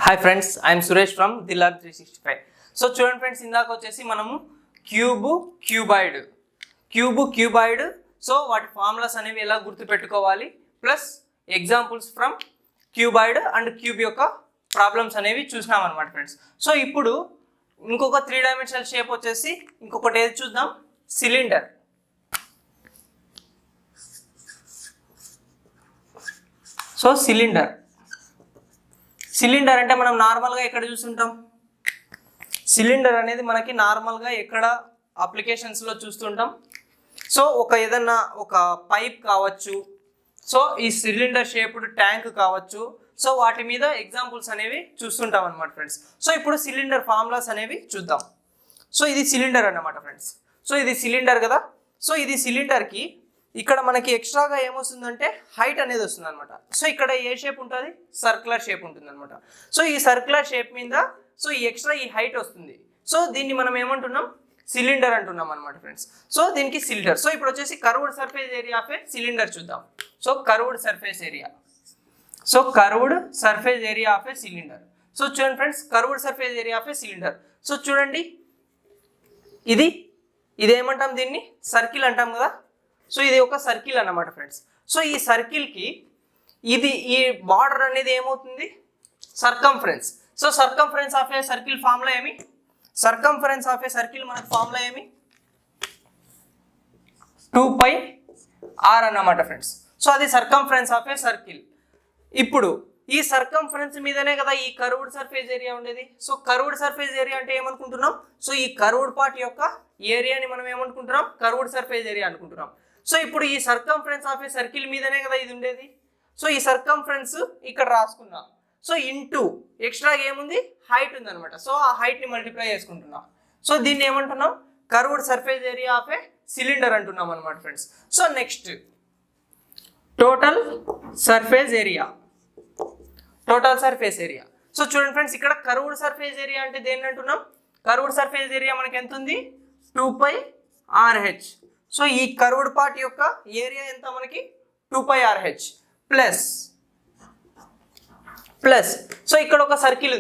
Hi friends, I'm Suresh from దిలార్ 365. So చూడండి friends, ఇందాక వచ్చేసి మనము క్యూబాయిడ్ సో వాటి ఫార్ములాస్ అనేవి ఎలా గుర్తుపెట్టుకోవాలి, plus examples from cuboid and cube యొక్క ప్రాబ్లమ్స్ అనేవి చూసినాం అనమాట ఫ్రెండ్స్. సో ఇప్పుడు ఇంకొక 3 డైమెన్షనల్ షేప్ వచ్చేసి ఇంకొకటి ఏది చూద్దాం, సిలిండర్. సో సిలిండర్ అంటే మనం నార్మల్గా ఎక్కడ చూస్తుంటాం, సిలిండర్ అనేది మనకి నార్మల్గా ఎక్కడ అప్లికేషన్స్లో చూస్తుంటాం. సో ఏదన్నా ఒక పైప్ కావచ్చు, సో ఈ సిలిండర్ షేప్డ్ ట్యాంక్ కావచ్చు, సో వాటి మీద ఎగ్జాంపుల్స్ అనేవి చూస్తుంటాం అనమాట ఫ్రెండ్స్. సో ఇప్పుడు సిలిండర్ ఫార్ములాస్ అనేవి చూద్దాం. సో ఇది సిలిండర్ అన్నమాట ఫ్రెండ్స్. సో ఇది సిలిండర్ కదా. సో ఇది సిలిండర్కి ఇక్కడ మనకి ఎక్స్ట్రాగా ఏమొస్తుందంటే హైట్ అనేది వస్తుంది అనమాట. సో ఇక్కడ ఏ షేప్ ఉంటుంది, సర్క్యులర్ షేప్ ఉంటుంది అనమాట. సో ఈ సర్క్యులర్ షేప్ మీద సో ఈ ఎక్స్ట్రా ఈ హైట్ వస్తుంది. సో దీన్ని మనం ఏమంటున్నాం, సిలిండర్ అంటున్నాం అనమాట ఫ్రెండ్స్. సో దీనికి సిలిండర్. సో ఇప్పుడు వచ్చేసి curved surface area of a cylinder చూద్దాం. So curved surface area of a cylinder. So చూడండి friends, curved surface area of a cylinder. So చూడండి, ఇదేమంటాం, దీన్ని సర్కిల్ అంటాం కదా. సో ఇది ఒక సర్కిల్ అన్నమాట ఫ్రెండ్స్. సో ఈ సర్కిల్కి ఈ బార్డర్ అనేది ఏమవుతుంది, circumference. So circumference of a circle formula ఏమి, మనకు ఫార్ములా ఏమి, 2πr అన్నమాట ఫ్రెండ్స్. సో అది సర్కంఫరెన్స్ ఆఫ్ ఏ సర్కిల్. ఇప్పుడు ఈ సర్కంఫరెన్స్ మీదనే కదా ఈ కర్వ్డ్ సర్ఫేస్ ఏరియా ఉండేది. సో కర్వ్డ్ సర్ఫేస్ ఏరియా అంటే ఏమనుకుంటున్నాం, సో ఈ కర్వ్డ్ పార్ట్ యొక్క ఏరియాని మనం ఏమనుకుంటున్నాం, కర్వ్డ్ సర్ఫేస్ ఏరియా అనుకుంటున్నాం. సో ఇప్పుడు ఈ సర్కంఫరెన్స్ ఆఫ్ ఏ సర్కిల్ మీదనే కదా ఇది ఉండేది. సో ఈ సర్కంఫరెన్స్ ఇక్కడ రాసుకున్నా. సో ఇంటూ ఎక్స్ట్రా ఏముంది, హైట్ ఉంది అనమాట. సో ఆ హైట్ని మల్టిప్లై చేసుకుంటున్నాం. సో దీన్ని ఏమంటున్నాం, curved surface area of a cylinder అంటున్నాం అనమాట friends. So next total surface area. So చూడండి ఫ్రెండ్స్, ఇక్కడ కర్వ్డ్ సర్ఫేస్ ఏరియా అంటే దేన్ని అంటున్నాం, కర్వ్డ్ సర్ఫేస్ ఏరియా మనకి ఎంత ఉంది, 2πRh. సో ఈ కర్వ్డ్ పార్ట్ యొక్క ఏరియా ఎంత మనకి, 2πRh ప్లస్ సో ఇక్కడ ఒక సర్కిల్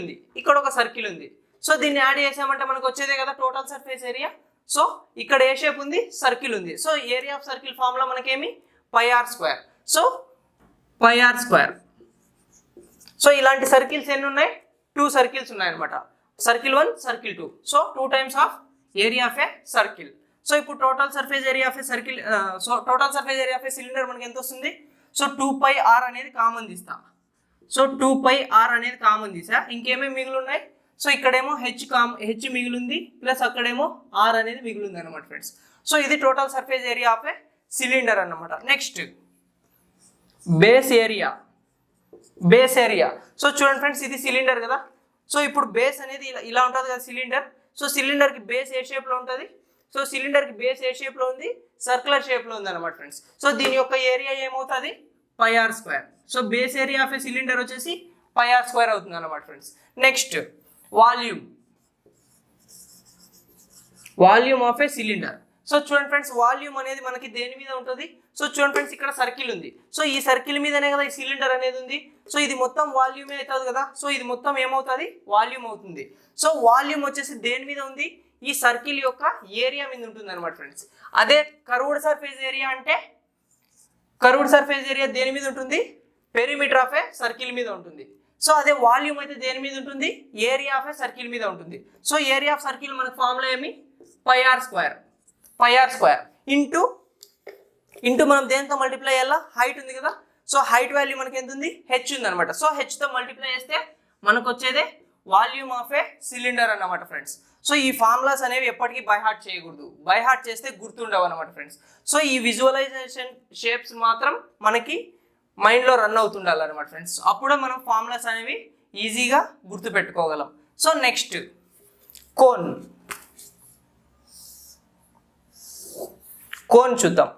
ఉంది, సో దీన్ని యాడ్ చేసామంటే మనకు వచ్చేదే కదా టోటల్ సర్ఫేస్ ఏరియా. సో ఇక్కడ ఏ షేప్ ఉంది, సర్కిల్ ఉంది. So area of circle formula మనకేమి, πr². So πr². సో ఇలాంటి సర్కిల్స్ ఎన్ని ఉన్నాయి, 2 సర్కిల్స్ ఉన్నాయన్నమాట, circle 1, circle 2. So 2 times of area of a circle. So ఇప్పుడు total surface area of a circle, so total surface area of a cylinder మనకి ఎంత వస్తుంది, so 2πr అనేది common తీస్తా. సో 2πr అనేది కామన్ తీసా, ఇంకేమేమి మిగిలి ఉన్నాయి, సో ఇక్కడేమో హెచ్ మిగిలింది, ప్లస్ అక్కడేమో ఆర్ అనేది మిగిలింది అనమాట ఫ్రెండ్స్. సో ఇది total surface area of a cylinder అన్నమాట. Next base area. సో చూడండి ఫ్రెండ్స్, ఇది సిలిండర్ కదా. సో ఇప్పుడు బేస్ అనేది ఇలా ఉంటుంది కదా సిలిండర్. సో సిలిండర్కి బేస్ ఏ షేప్లో ఉంటుంది, సో సిలిండర్కి బేస్ ఏ షేప్లో ఉంది, సర్క్యులర్ షేప్లో ఉంది అనమాట ఫ్రెండ్స్. సో దీని యొక్క ఏరియా ఏమవుతుంది, πr². So base area of a cylinder వచ్చేసి πr² అవుతుంది అనమాట friends. Next volume of a cylinder. So చూడండి ఫ్రెండ్స్, వాల్యూమ్ అనేది మనకి దేని మీద ఉంటుంది, సో చూడండి ఫ్రెండ్స్, ఇక్కడ సర్కిల్ ఉంది. సో ఈ సర్కిల్ మీదనే కదా ఈ సిలిండర్ అనేది ఉంది. సో ఇది మొత్తం వాల్యూమే అవుతుంది కదా. సో ఇది మొత్తం ఏమవుతుంది, వాల్యూమ్ అవుతుంది. సో వాల్యూమ్ వచ్చేసి దేని మీద ఉంది, ఈ సర్కిల్ యొక్క ఏరియా మీద ఉంటుంది అనమాట ఫ్రెండ్స్. అదే కర్వ్డ్ సర్ఫేస్ ఏరియా అంటే, కర్వ్డ్ సర్ఫేస్ ఏరియా దేని మీద ఉంటుంది, పెరిమీటర్ ఆఫ్ ఏ సర్కిల్ మీద ఉంటుంది. సో అదే వాల్యూమ్ అయితే దేని మీద ఉంటుంది, ఏరియా ఆఫ్ ఏ సర్కిల్ మీద ఉంటుంది. సో ఏరియా ఆఫ్ సర్కిల్ మనకు ఫార్ములా ఏమి, πr² ఇంటూ మనం దేంతో మల్టిప్లై అయ్యాలా, హైట్ ఉంది కదా. సో హైట్ వాల్యూ మనకి ఎంత ఉంది, హెచ్ ఉంది అనమాట. సో హెచ్తో మల్టిప్లై చేస్తే మనకు వచ్చేదే వాల్యూమ్ ఆఫ్ ఏ సిలిండర్ అన్నమాట ఫ్రెండ్స్. సో ఈ ఫార్ములాస్ అనేవి ఎప్పటికీ బై హార్ట్ చేయకూడదు, బై హార్ట్ చేస్తే గుర్తుండవు అనమాట ఫ్రెండ్స్. సో ఈ విజువలైజేషన్ షేప్స్ మాత్రం మనకి మైండ్లో రన్ అవుతుండాలి అనమాట ఫ్రెండ్స్. అప్పుడే మనం ఫార్ములాస్ అనేవి ఈజీగా గుర్తుపెట్టుకోగలం. సో నెక్స్ట్ కోన్ చూద్దాం.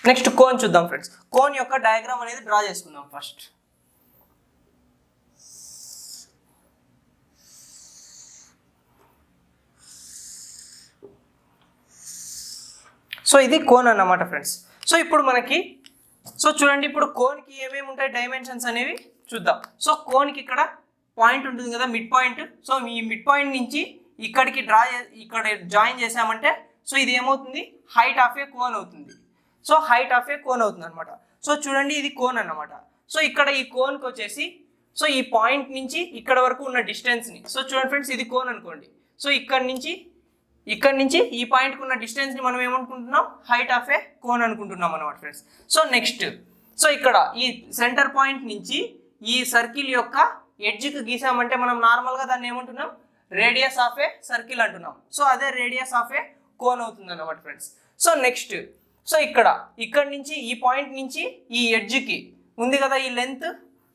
నెక్స్ట్ కోన్ చూద్దాం ఫ్రెండ్స్. కోన్ యొక్క డయాగ్రామ్ అనేది డ్రా చేసుకుందాం ఫస్ట్. సో సో ఇది కోన్ అన్నమాట ఫ్రెండ్స్. సో ఇప్పుడు మనకి సో చూడండి, ఇప్పుడు కోన్కి ఏమేమి ఉంటాయి డైమెన్షన్స్ అనేవి చూద్దాం. సో కోన్కి ఇక్కడ పాయింట్ ఉంటుంది కదా, మిడ్ పాయింట్. సో ఈ మిడ్ పాయింట్ నుంచి ఇక్కడికి ఇక్కడ జాయిన్ చేసామంటే సో ఇది ఏమవుతుంది, హైట్ ఆఫ్ ఏ కోన్ అవుతుంది. So height of a cone అవుతుంది అనమాట. సో చూడండి ఇది కోన్ అన్నమాట. సో ఇక్కడ ఈ కోన్కి వచ్చేసి సో ఈ పాయింట్ నుంచి ఇక్కడ వరకు ఉన్న డిస్టెన్స్ని, సో చూడండి ఫ్రెండ్స్ ఇది కోన్ అనుకోండి. సో ఇక్కడ నుంచి ఈ పాయింట్కి ఉన్న డిస్టెన్స్ని మనం ఏమనుకుంటున్నాం, హైట్ ఆఫ్ ఏ కోన్ అనుకుంటున్నాం అనమాట ఫ్రెండ్స్. సో నెక్స్ట్, సో ఇక్కడ ఈ సెంటర్ పాయింట్ నుంచి ఈ సర్కిల్ యొక్క ఎడ్జ్కి గీసామంటే మనం నార్మల్గా దాన్ని ఏమంటున్నాం, రేడియస్ ఆఫ్ ఏ సర్కిల్ అంటున్నాం. సో అదే రేడియస్ ఆఫ్ ఏ కోన్ అవుతుంది అన్నమాట ఫ్రెండ్స్. సో నెక్స్ట్, సో ఇక్కడ నుంచి ఈ పాయింట్ నుంచి ఈ ఎడ్జ్కి ఉంది కదా ఈ లెంత్.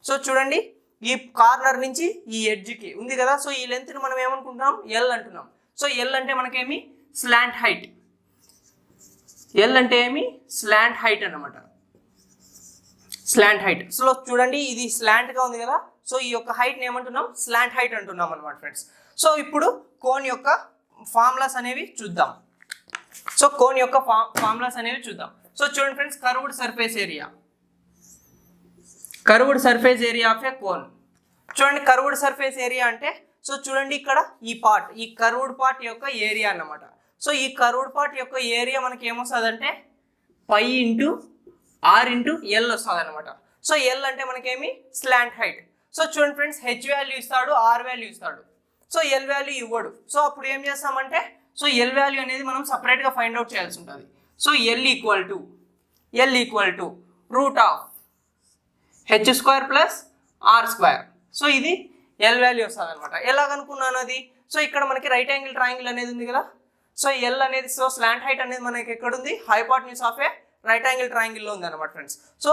సో చూడండి ఈ కార్నర్ నుంచి ఈ ఎడ్జ్కి ఉంది కదా. సో ఈ లెంత్ని మనం ఏమనుకుంటున్నాం, ఎల్ అంటున్నాం. సో ఎల్ అంటే మనకేమి, స్లాంట్ హైట్. ఎల్ అంటే ఏమి, స్లాంట్ హైట్ అన్నమాట, స్లాంట్ హైట్. సో చూడండి ఇది స్లాంట్గా ఉంది కదా. సో ఈ యొక్క హైట్ని ఏమంటున్నాం, స్లాంట్ హైట్ అంటున్నాం అనమాట ఫ్రెండ్స్. సో ఇప్పుడు కోన్ యొక్క ఫార్ములాస్ అనేవి చూద్దాం. సో కోన్ యొక్క ఫార్ములాస్ అనేవి చూద్దాం. సో చూడండి friends, curved surface area, curved surface area of a cone. చూడండి కర్వ్డ్ సర్ఫేస్ ఏరియా అంటే, సో చూడండి ఇక్కడ ఈ పార్ట్, ఈ కర్వ్డ్ పార్ట్ యొక్క ఏరియా అన్నమాట. సో ఈ కర్వ్డ్ పార్ట్ యొక్క ఏరియా మనకి ఏమొస్తుంది అంటే pi into r into l వస్తుంది అనమాట. సో ఎల్ అంటే మనకేమి, స్లాంట్ హైట్. సో చూడండి ఫ్రెండ్స్, హెచ్ వాల్యూ ఇస్తాడు, ఆర్ వాల్యూ ఇస్తాడు. సో ఎల్ వాల్యూ ఇవ్వడు. సో అప్పుడు ఏం చేస్తామంటే, సో ఎల్ వాల్యూ అనేది మనం సపరేట్గా ఫైండ్ అవుట్ చేయాల్సి ఉంటుంది. So L equal to root of h square plus r square. So ఇది ఎల్ వాల్యూ వస్తుంది అనమాట. ఎలా కనుక్కున్నాను అది, సో ఇక్కడ మనకి రైట్ యాంగిల్ ట్రయాంగిల్ అనేది ఉంది కదా. సో ఎల్ అనేది, సో స్లాంట్ హైట్ అనేది మనకి ఎక్కడ ఉంది, hypotenuse of a right angle ట్రయాంగిల్లో ఉంది అనమాట ఫ్రెండ్స్. సో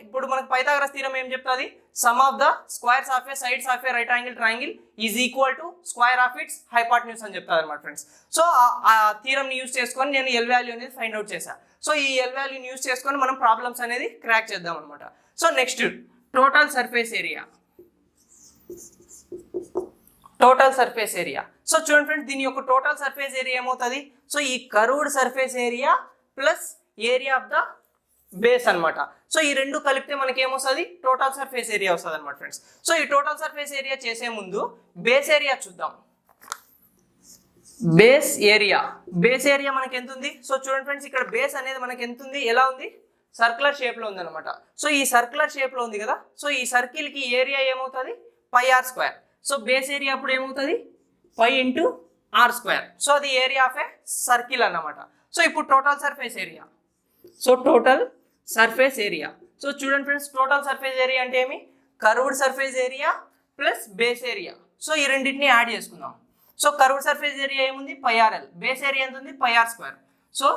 ఇప్పుడు మనకి పైథాగరస్ థీరం ఏం చెప్తుంది, some of the squares of A sides of a right angle triangle is equal to square of it's hypotenuse అని చెప్తారు అనమాట ఫ్రెండ్స్. సో ఆ థీరంని యూజ్ చేసుకొని నేను ఎల్ వాల్యూ అనేది ఫైండ్ అవుట్ చేశాను. సో ఈ ఎల్ వాల్యూని యూజ్ చేసుకొని మనం ప్రాబ్లమ్స్ అనేది క్రాక్ చేద్దాం అనమాట. So next, total surface area. Total surface area. So చూడండి ఫ్రెండ్స్, దీని యొక్క టోటల్ సర్ఫేస్ ఏరియా ఏమవుతుంది, సో ఈ curved surface area plus area of the base అనమాట. సో ఈ రెండు కలిపితే మనకి ఏమొస్తుంది, టోటల్ సర్ఫేస్ ఏరియా వస్తుంది అనమాట ఫ్రెండ్స్. సో ఈ టోటల్ సర్ఫేస్ ఏరియా చేసే ముందు బేస్ ఏరియా చూద్దాం. బేస్ ఏరియా మనకి ఎంత ఉంది, సో చూడండి ఫ్రెండ్స్, ఇక్కడ బేస్ అనేది మనకి ఎంత ఉంది, ఎలా ఉంది, సర్కులర్ షేప్లో ఉంది అనమాట. సో ఈ సర్కులర్ షేప్లో ఉంది కదా. సో ఈ సర్కిల్కి ఏరియా ఏమవుతుంది, pi are square. So base area అప్పుడు ఏమవుతుంది, pi into R square. So అది ఏరియా ఆఫ్ ఏ సర్కిల్ అన్నమాట. సో ఇప్పుడు total surface area. So total surface area. So చూడండి ఫ్రెండ్స్, టోటల్ సర్ఫేస్ ఏరియా అంటే ఏమి, curved surface area plus base area. So ఈ రెండింటిని యాడ్ చేసుకుందాం. సో కర్వ్డ్ సర్ఫేస్ ఏరియా ఏముంది, పై ఆర్ఎల్. బేస్ ఏరియా ఎంత ఉంది, pi are square. So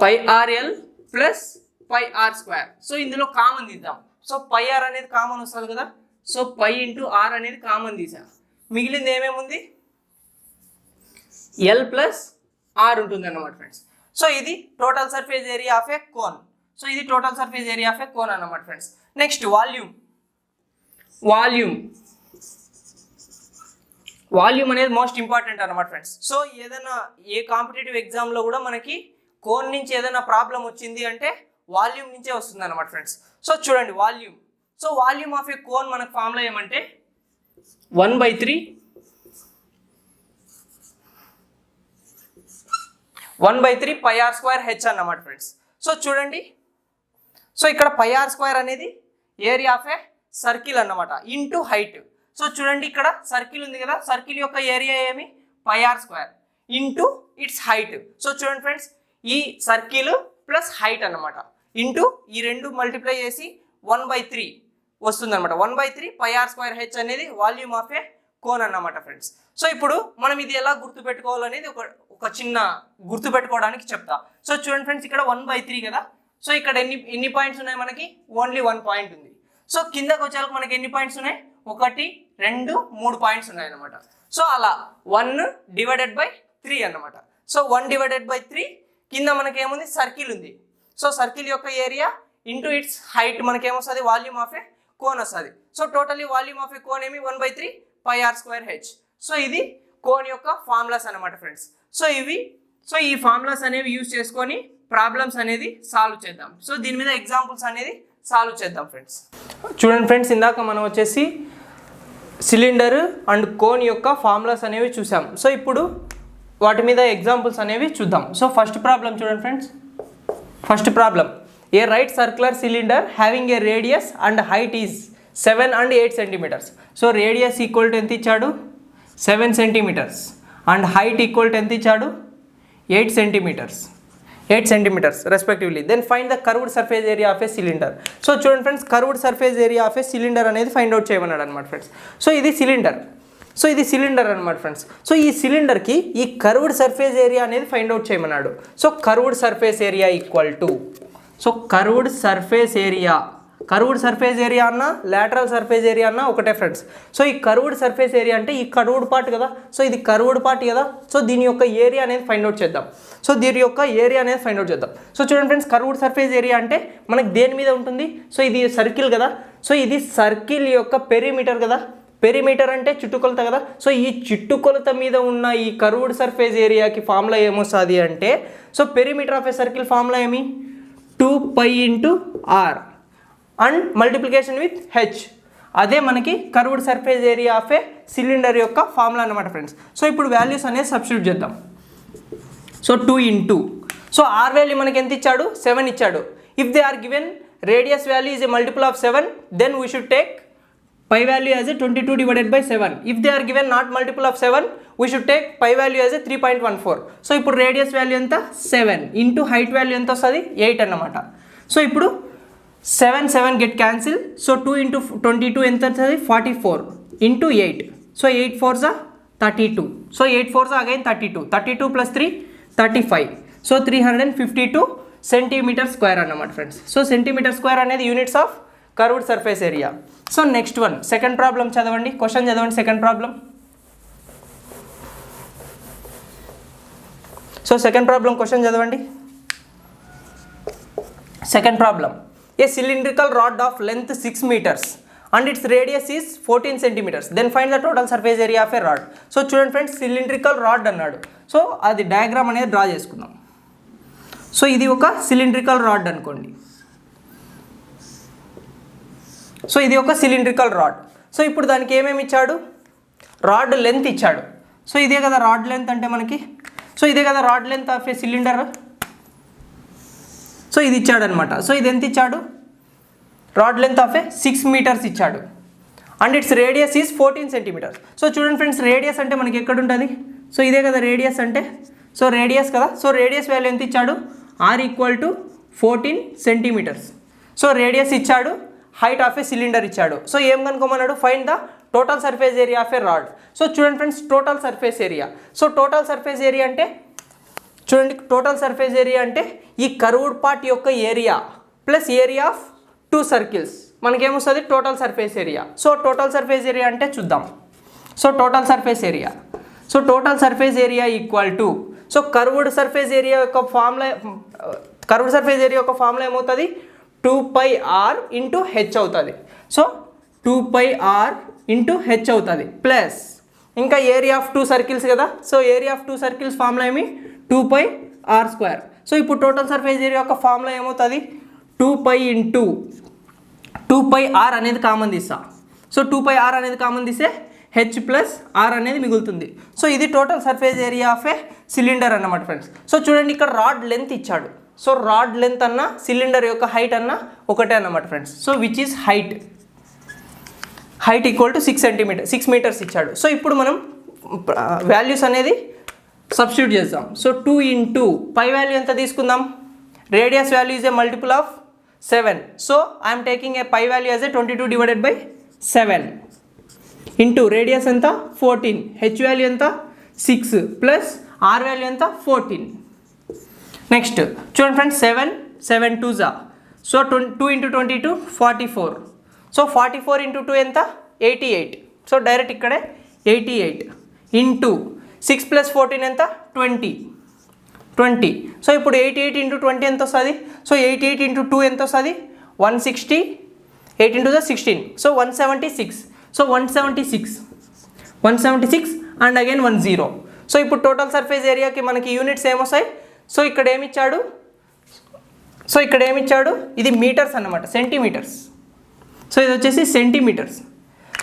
pi RL plus pi are square. So ఇందులో కామన్ తీద్దాం. సో పై ఆర్ అనేది కామన్ వస్తుంది కదా. సో పై ఇంటూ ఆర్ అనేది కామన్ తీసా, మిగిలింది ఏమేముంది, ఎల్ ప్లస్ ఆర్ ఉంటుంది అన్నమాట ఫ్రెండ్స్. సో ఇది total surface area of a cone. So ఇది total surface area of a cone అన్నమాట ఫ్రెండ్స్. నెక్స్ట్ వాల్యూమ్ అనేది మోస్ట్ ఇంపార్టెంట్ అన్నమాట ఫ్రెండ్స్. సో ఏదైనా ఏ కాంపిటేటివ్ ఎగ్జామ్లో కూడా మనకి కోన్ నుంచి ఏదైనా ప్రాబ్లం వచ్చింది అంటే వాల్యూమ్ నుంచే వస్తుంది అన్నమాట ఫ్రెండ్స్. సో చూడండి volume. So volume of a cone మనకు ఫార్ములా ఏమంటే 1/3 పై ఆర్ స్క్వేర్ హెచ్ అన్నమాట ఫ్రెండ్స్. సో చూడండి, సో ఇక్కడ పై ఆర్ స్క్వేర్ అనేది ఏరియా ఆఫ్ ఏ సర్కిల్ అన్నమాట ఇంటూ హైట్. సో చూడండి ఇక్కడ సర్కిల్ ఉంది కదా, సర్కిల్ యొక్క ఏరియా ఏమి, pi are square into its height. So చూడండి ఫ్రెండ్స్, ఈ సర్కిల్ ప్లస్ హైట్ అన్నమాట ఇంటూ ఈ రెండు మల్టిప్లై చేసి 1/3 వస్తుంది అనమాట. 1/3 పై ఆర్ స్క్వేర్ హెచ్ అనేది వాల్యూమ్ ఆఫ్ ఏ కోన్ అన్నమాట ఫ్రెండ్స్. సో ఇప్పుడు మనం ఇది ఎలా గుర్తుపెట్టుకోవాలనేది ఒక చిన్న గుర్తుపెట్టుకోవడానికి చెప్తా. సో చూడండి ఫ్రెండ్స్, ఇక్కడ 1/3 కదా. సో ఇక్కడ ఎన్ని పాయింట్స్ ఉన్నాయి మనకి, ఓన్లీ 1 పాయింట్ ఉంది. సో కిందకు వచ్చేలకు మనకి ఎన్ని పాయింట్స్ ఉన్నాయి, 1 2 3 పాయింట్స్ ఉన్నాయి అనమాట. సో అలా 1/3 అన్నమాట. సో 1/3 కింద మనకి ఏముంది, సర్కిల్ ఉంది. సో సర్కిల్ యొక్క ఏరియా ఇంటూ ఇట్స్ హైట్ మనకి ఏమొస్తుంది, వాల్యూమ్ ఆఫ్ ఏ కోన్ వస్తుంది. So totally volume of a cone ఏమి 1/3 pi are square h. So ఇది కోన్ యొక్క ఫార్ములాస్ అనమాట ఫ్రెండ్స్. సో ఇవి సో ఈ ఫార్ములాస్ అనేవి యూజ్ చేసుకొని ప్రాబ్లమ్స్ అనేది సాల్వ్ చేద్దాం. సో దీని మీద ఎగ్జాంపుల్స్ అనేది సాల్వ్ చేద్దాం ఫ్రెండ్స్. చూడండి ఫ్రెండ్స్, ఇందాక మనం వచ్చేసి సిలిండర్ అండ్ కోన్ యొక్క ఫార్ములాస్ అనేవి చూసాం. సో ఇప్పుడు వాటి మీద ఎగ్జాంపుల్స్ అనేవి చూద్దాం. సో ఫస్ట్ ప్రాబ్లం చూడండి friends. First problem, a right circular cylinder having a radius and height is 7 and 8 centimeters. So radius equal to ఎంత ఇచ్చాడు, 7 centimeters and height equal to ఎంత ఇచ్చాడు, 8 centimeters respectively. Then find the curved surface area of a cylinder. So చూడండి friends, curved surface area of a cylinder అనేది find out చేయమన్నాడు అనమాట friends. So ఇది cylinder అనమాట ఫ్రెండ్స్. సో ఈ సిలిండర్కి ఈ కర్వ్డ్ సర్ఫేస్ ఏరియా అనేది ఫైండ్ అవుట్ చేయమన్నాడు. So curved surface area equal to, so curved surface area అన్న లాటరల్ సర్ఫేస్ ఏరియా అన్న ఒకటే ఫ్రెండ్స్. సో ఈ కర్వ్డ్ సర్ఫేస్ ఏరియా అంటే ఈ కర్వ్డ్ పార్ట్ కదా, సో ఇది కర్వ్డ్ పార్ట్ కదా. సో దీని యొక్క ఏరియా అనేది ఫైండ్ అవుట్ చేద్దాం. సో చూడండి ఫ్రెండ్స్, కర్వ్డ్ సర్ఫేస్ ఏరియా అంటే మనకి దేని మీద ఉంటుంది, సో ఇది సర్కిల్ కదా. సో ఇది సర్కిల్ యొక్క పెరిమీటర్ కదా, పెరిమీటర్ అంటే చుట్టుకొలత కదా. సో ఈ చుట్టుకొలత మీద ఉన్న ఈ కర్వ్డ్ సర్ఫేస్ ఏరియాకి ఫార్ములా ఏమొస్తుంది అంటే, so perimeter of a circle formula ఏమి, 2π × r and multiplication with h. అదే మనకి curved surface area of a cylinder యొక్క ఫార్ములా అనమాట ఫ్రెండ్స్. సో ఇప్పుడు వాల్యూస్ అనేది సబ్స్టిట్యూట్ చేద్దాం. సో 2 × సో ఆర్ వాల్యూ మనకి ఎంత ఇచ్చాడు, 7 ఇచ్చాడు. If they are given radius value is a multiple of 7, then we should take pi value as a 22/7. If they are given not multiple of 7, we should take pi value as a 3.14. So ఇప్పుడు radius value ఎంత, 7 into height value ఎంత వస్తుంది, 8 అన్నమాట. So ఇప్పుడు 7 get cancel. So 2 × 22 ఎంత వస్తుంది, 44 into 8. So 8 4s 32. So 8 4s again 32 plus 3 35. So 352 centimetre square అన్నమాట friends. So centimetre square అనేది units of curved surface area. So next one, second problem చదవండి, question చదవండి. Second problem, so second problem question చదవండి. Second problem, a cylindrical rod of length 6 meters and its radius is 14 centimeters. Then find the total surface area of a rod. So చూడండి friends, cylindrical rod అన్నాడు. So అది diagram అనేది draw చేసుకుందాం. So ఇది ఒక cylindrical rod అనుకోండి. So ఇది ఒక సిలిండ్రికల్ రాడ్. సో ఇప్పుడు దానికి ఏమేమి ఇచ్చాడు, రాడ్ లెంత్ ఇచ్చాడు. సో ఇదే కదా రాడ్ లెంత్ అంటే మనకి, సో ఇదే కదా rod length of a cylinder. So ఇది ఇచ్చాడు అనమాట. సో ఇది ఎంత ఇచ్చాడు, rod length of a 6 meters ఇచ్చాడు. And its radius is 14 centimeters. So చూడండి ఫ్రెండ్స్, రేడియస్ అంటే మనకి ఎక్కడ ఉంటుంది, సో ఇదే కదా రేడియస్ అంటే. సో రేడియస్ కదా, సో రేడియస్ వాల్యూ ఎంత ఇచ్చాడు, r equal to 14 centimeters. So radius ఇచ్చాడు, హైట్ ఆఫ్ ఏ సిలిండర్ ఇచ్చాడు. సో ఏం కనుక్కోమన్నాడు, find the total surface area of a rod. So చూడండి friends, total surface area. So total surface area అంటే చూడండి, total surface area అంటే ఈ curved part యొక్క area plus area of 2 circles మనకేమొస్తుంది, total surface area. So total surface area అంటే చూద్దాం. So total surface area equal to, so curved surface area యొక్క formula ఏమవుతుంది, 2πr × h అవుతుంది. సో 2πr × h అవుతుంది ప్లస్ ఇంకా area of 2 circles కదా. So area of 2 circles formula ఏమి, 2πr². So ఇప్పుడు టోటల్ సర్ఫేస్ ఏరియా యొక్క ఫార్ములా ఏమవుతుంది, 2π × 2πr అనేది కామన్ తీస్తా. సో 2πr అనేది కామన్ తీస్తే h ప్లస్ r అనేది మిగులుతుంది. సో ఇది total surface area of a cylinder అన్నమాట ఫ్రెండ్స్. సో చూడండి, ఇక్కడ రాడ్ లెంత్ ఇచ్చాడు. సో రాడ్ లెంత్ అన్న సిలిండర్ యొక్క హైట్ అన్న ఒకటే అన్నమాట friends. So which is height equal to 6 meters ఇచ్చాడు. సో ఇప్పుడు మనం వాల్యూస్ అనేది సబ్స్టిట్యూట్ చేద్దాం. సో 2 × పై వాల్యూ ఎంత తీసుకుందాం, radius value is a multiple of 7. So I'm taking a pi value as a 22/7 into radius ఎంత 14, హెచ్ వాల్యూ ఎంత 6 plus are value ఎంత 14. నెక్స్ట్ చూడండి ఫ్రెండ్స్, 7 2s. సో 2 × 22 44. సో 44 × 2 ఎంత 88. సో డైరెక్ట్ ఇక్కడే 88 into 6 + 14 ఎంత 20. So ఇప్పుడు 88 × 20 ఎంత వస్తుంది, సో 88 × 2 ఎంత వస్తుంది, 160. 8 × 16. So 176. So 176 and again 10. So ఇప్పుడు టోటల్ సర్ఫేస్ ఏరియాకి మనకి యూనిట్స్ ఏమొస్తాయి? సో ఇక్కడ ఏమిచ్చాడు ఇది మీటర్స్ అన్నమాట, సెంటీమీటర్స్. సో ఇది వచ్చేసి సెంటీమీటర్స్.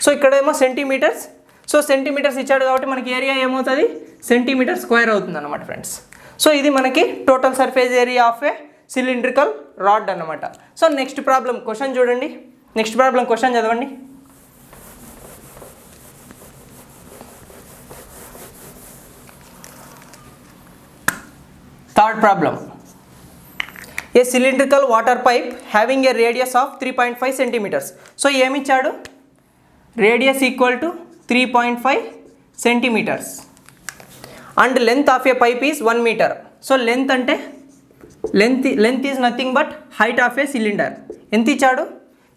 సో ఇక్కడేమో సెంటీమీటర్స్. సో సెంటీమీటర్స్ ఇచ్చాడు కాబట్టి మనకి ఏరియా ఏమవుతుంది? సెంటీమీటర్ స్క్వేర్ అవుతుంది అన్నమాట ఫ్రెండ్స్. సో ఇది మనకి total surface area of a cylindrical rod అన్నమాట. సో నెక్స్ట్ ప్రాబ్లం క్వశ్చన్ చూడండి. నెక్స్ట్ ప్రాబ్లం క్వశ్చన్ చదవండి. Third problem. A cylindrical water pipe having a radius of 3.5 centimetres. So ఏమిచ్చాడు? Radius equal to 3.5 centimetres and length of a pipe is 1 metre. So length అంటే length is nothing but height of a cylinder. ఎంత ఇచ్చాడు?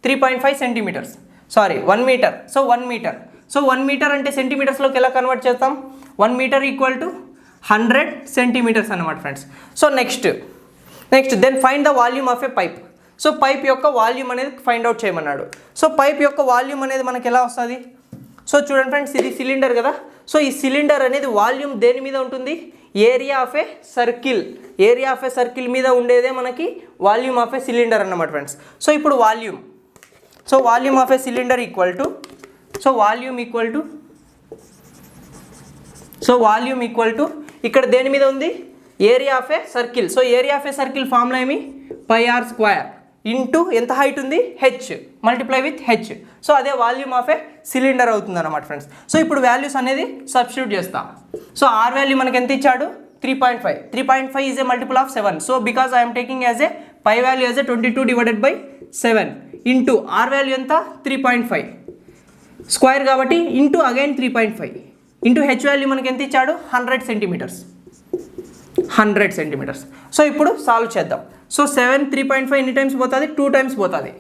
3.5 centimetres, sorry 1 metre. So 1 metre. So 1 metre అంటే సెంటీమీటర్స్లోకి ఎలా convert చేస్తాం? 1 metre equal to 100 centimetres అన్నమాట friends. So next then find the volume of a pipe. So pipe యొక్క volume అనేది find out చేయమన్నాడు. సో పైప్ యొక్క వాల్యూమ్ అనేది మనకి ఎలా వస్తుంది? సో చూడండి ఫ్రెండ్స్, ఇది సిలిండర్ కదా. సో ఈ సిలిండర్ అనేది వాల్యూమ్ దేని మీద ఉంటుంది? Area of a circle. Area of a circle మీద ఉండేదే మనకి వాల్యూమ్ ఆఫ్ ఏ సిలిండర్ అన్నమాట ఫ్రెండ్స్. సో ఇప్పుడు volume of a cylinder equal to volume equal to ఇక్కడ దేని మీద ఉంది? Area of a circle. So area of a circle formula ఏమి? πr స్క్వేర్ ఇంటూ ఎంత హైట్ ఉంది? H multiply with H. So అదే వాల్యూమ్ ఆఫ్ ఏ సిలిండర్ అవుతుంది అన్నమాట ఫ్రెండ్స్. సో ఇప్పుడు వాల్యూస్ అనేది సబ్స్టిట్యూట్ చేస్తాం. సో ఆర్ వాల్యూ మనకి ఎంత ఇచ్చాడు? 3.5. 3.5 is a multiple of 7. So because I'm taking as a pi value as a 22/7 into r value ఎంత? 3.5 స్క్వేర్ కాబట్టి into again 3.5 into h value మనకి ఎంత ఇచ్చాడు? 100 సెంటీమీటర్స్. సో ఇప్పుడు సాల్వ్ చేద్దాం. సో 7 3.5 ఎన్ని టైమ్స్ పోతుంది? 2 టైమ్స్ పోతుంది.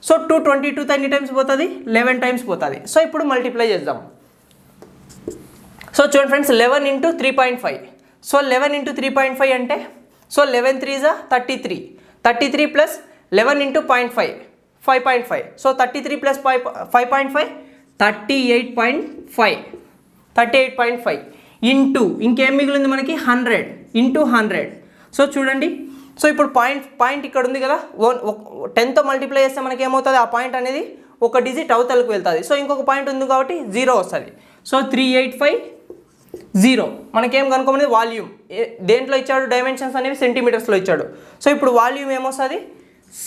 సో 222 ఎన్ని టైమ్స్ పోతుంది? 11 టైమ్స్ పోతుంది. సో ఇప్పుడు మల్టిప్లై చేద్దాం. సో చూడండి ఫ్రెండ్స్, 11 ఇంటూ 3.5. సో 11 ఇంటూ 3.5 అంటే so 11 3 33. 33 plus 11 into 0.5 5.5. So 33 plus 5.5 38.5 into ఇంకేం మిగిలింది మనకి? 100 ఇంటూ 100. సో చూడండి, సో ఇప్పుడు పాయింట్ ఇక్కడ ఉంది కదా, 10తో మల్టిప్లై చేస్తే మనకి ఏమవుతుంది? ఆ పాయింట్ అనేది ఒక డిజిట్ అవతలకు వెళ్తుంది. సో ఇంకొక పాయింట్ ఉంది కాబట్టి 0 వస్తుంది. సో 385 మనకేం కనుక్కోమనేది వాల్యూమ్. దేంట్లో ఇచ్చాడు? డైమెన్షన్స్ అనేవి సెంటీమీటర్స్లో ఇచ్చాడు. సో ఇప్పుడు వాల్యూమ్ ఏమొస్తుంది?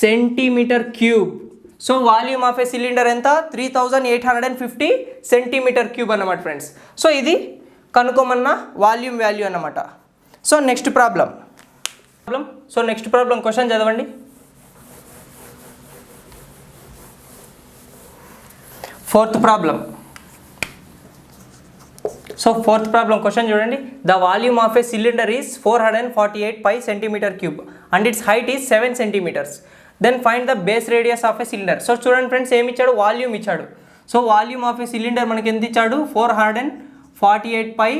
Centimetre cube. So volume of a cylinder ఎంత? 3850 సెంటీమీటర్ క్యూబ్ అన్నమాట ఫ్రెండ్స్. సో ఇది కనుక్కోమన్న వాల్యూమ్ వాల్యూ అన్నమాట. So next problem. So next problem question చదవండి. Fourth problem. So fourth problem question చూడండి. The volume of a cylinder is 448 pi centimetre cube and its height is 7 centimetres. Then find the base radius of a cylinder. So చూడండి friends, ఏమి ఇచ్చాడు? Volume ఇచ్చాడు. So volume of a cylinder మనకి ఎంత ఇచ్చాడు? 448 pi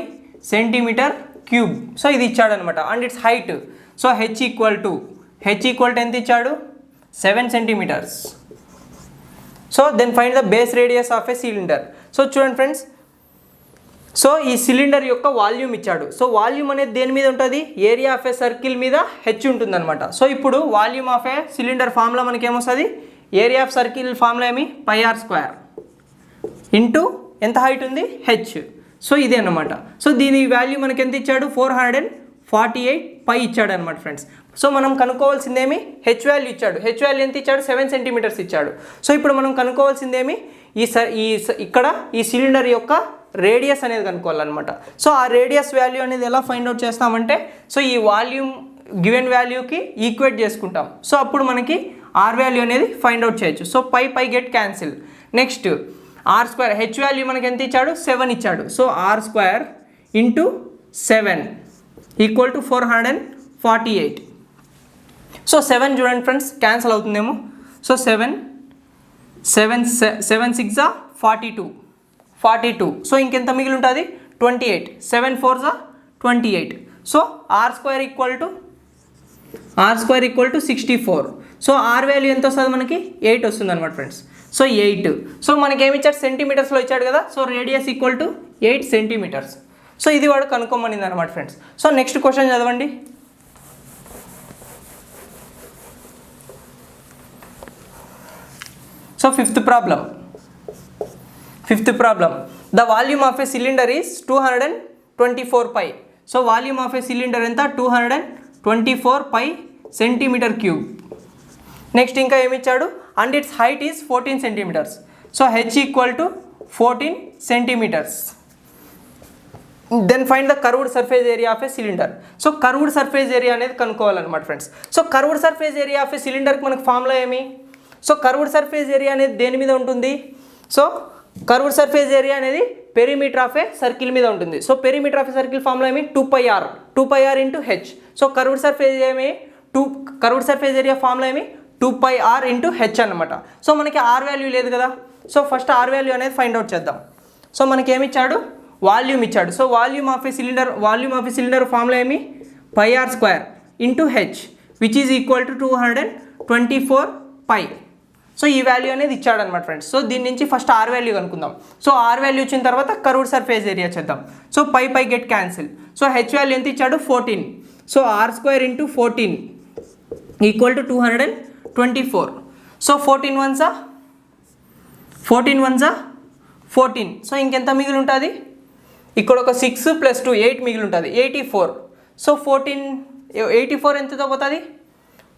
centimetre cube. So ఇది ఇచ్చాడు అనమాట. And its height. So h equal to ఎంత ఇచ్చాడు? 7 centimetres. So then find the base radius of a cylinder. So చూడండి ఫ్రెండ్స్, సో ఈ సిలిండర్ యొక్క వాల్యూమ్ ఇచ్చాడు. సో వాల్యూమ్ అనేది దేని మీద ఉంటుంది? ఏరియా ఆఫ్ ఏ సర్కిల్ మీద హెచ్ ఉంటుంది అనమాట. సో ఇప్పుడు volume of a cylinder formula మనకి ఏమొస్తుంది? ఏరియా ఆఫ్ సర్కిల్ ఫార్ములా ఏమి? πr స్క్వేర్ ఇంటూ ఎంత హైట్ ఉంది? హెచ్. సో ఇదే అనమాట. సో దీని వాల్యూ మనకి ఎంత ఇచ్చాడు? 448 pi ఇచ్చాడు అనమాట ఫ్రెండ్స్. సో మనం కనుక్కోవాల్సిందేమి? హెచ్ వాల్యూ ఇచ్చాడు. హెచ్ వాల్యూ ఎంత ఇచ్చాడు? 7 సెంటీమీటర్స్ ఇచ్చాడు. సో ఇప్పుడు మనం కనుక్కోవాల్సిందేమి? ఇక్కడ ఈ సిలిండర్ యొక్క రేడియస్ అనేది కనుక్కోవాలన్నమాట. సో ఆ రేడియస్ వాల్యూ అనేది ఎలా ఫైండ్ అవుట్ చేస్తామంటే, సో ఈ వాల్యూమ్ గివెన్ వాల్యూకి ఈక్వేట్ చేసుకుంటాం. సో అప్పుడు మనకి ఆర్ వాల్యూ అనేది ఫైండ్ అవుట్ చేయొచ్చు. So pi get cancel. Next r square. H value మనకి ఎంత ఇచ్చాడు? 7 ఇచ్చాడు. So are square into 7 equal to 448. So 7 చూడండి ఫ్రెండ్స్, క్యాన్సిల్ అవుతుందేమో. సో 7 6 42. సో ఇంకెంత మిగిలి ఉంటుంది? 28. 7 4 28. So are square equal to 64. So r value ఎంత వస్తుంది మనకి? 8 వస్తుంది అనమాట ఫ్రెండ్స్. సో 8. సో మనకి ఏమి ఇచ్చాడు? సెంటీమీటర్స్లో ఇచ్చాడు కదా. So radius equal to 8 centimetres. So ఇది వాడు కనుక్కోమనింది అనమాట ఫ్రెండ్స్. సో నెక్స్ట్ క్వశ్చన్ చదవండి. So fifth problem, the volume of a cylinder is 224 pi. So volume of a cylinder ఎంత 224 pi సెంటీమీటర్ క్యూబ్. నెక్స్ట్ ఇంకా ఏమి ఇచ్చాడు, and its height is 14 centimeters. So h equal to 14 centimeters. Then find the curved surface area of a cylinder. So curved surface area అనేది కనుక్కోవాలన్నమాట friends. So curved surface area of a సిలిండర్కి మనకు formula ఏమి, so curved surface area అనేది దేని మీద ఉంటుంది, so curved surface area అనేది పెరిమీటర్ ఆఫ్ ఏ సర్కిల్ మీద ఉంటుంది. So perimeter of a circle formula ఏమి 2πr into H. So curved surface ఏమి కర్వ్డ్ సర్ఫేస్ ఏరియా ఫార్ములా ఏమి 2πr ఇంటూ హెచ్ అనమాట. సో మనకి ఆర్ వాల్యూ లేదు కదా, సో ఫస్ట్ ఆర్ వాల్యూ అనేది ఫైండ్ అవుట్ చేద్దాం. సో మనకి ఏమి ఇచ్చాడు, వాల్యూమ్ ఇచ్చాడు. So volume of a cylinder formula ఏమి πr² into H which is equal to 224 pi. So ఈ వాల్యూ అనేది ఇచ్చాడు అనమాట ఫ్రెండ్స్. సో దీని నుంచి ఫస్ట్ ఆర్ వాల్యూ కనుక్కుందాం. సో ఆర్ వాల్యూ వచ్చిన తర్వాత కర్వ్డ్ సర్ఫేస్ ఏరియా చేద్దాం. So pi get cancel. So h value ఎంత ఇచ్చాడు 14. So r² into 14 equal to 224. So 14 1 14. So ఇంకెంత మిగిలి ఉంటుంది, ఇక్కడ ఒక 6 + 2 8 మిగిలి ఉంటుంది, 84. సో 84 ఎంతతో పోతుంది,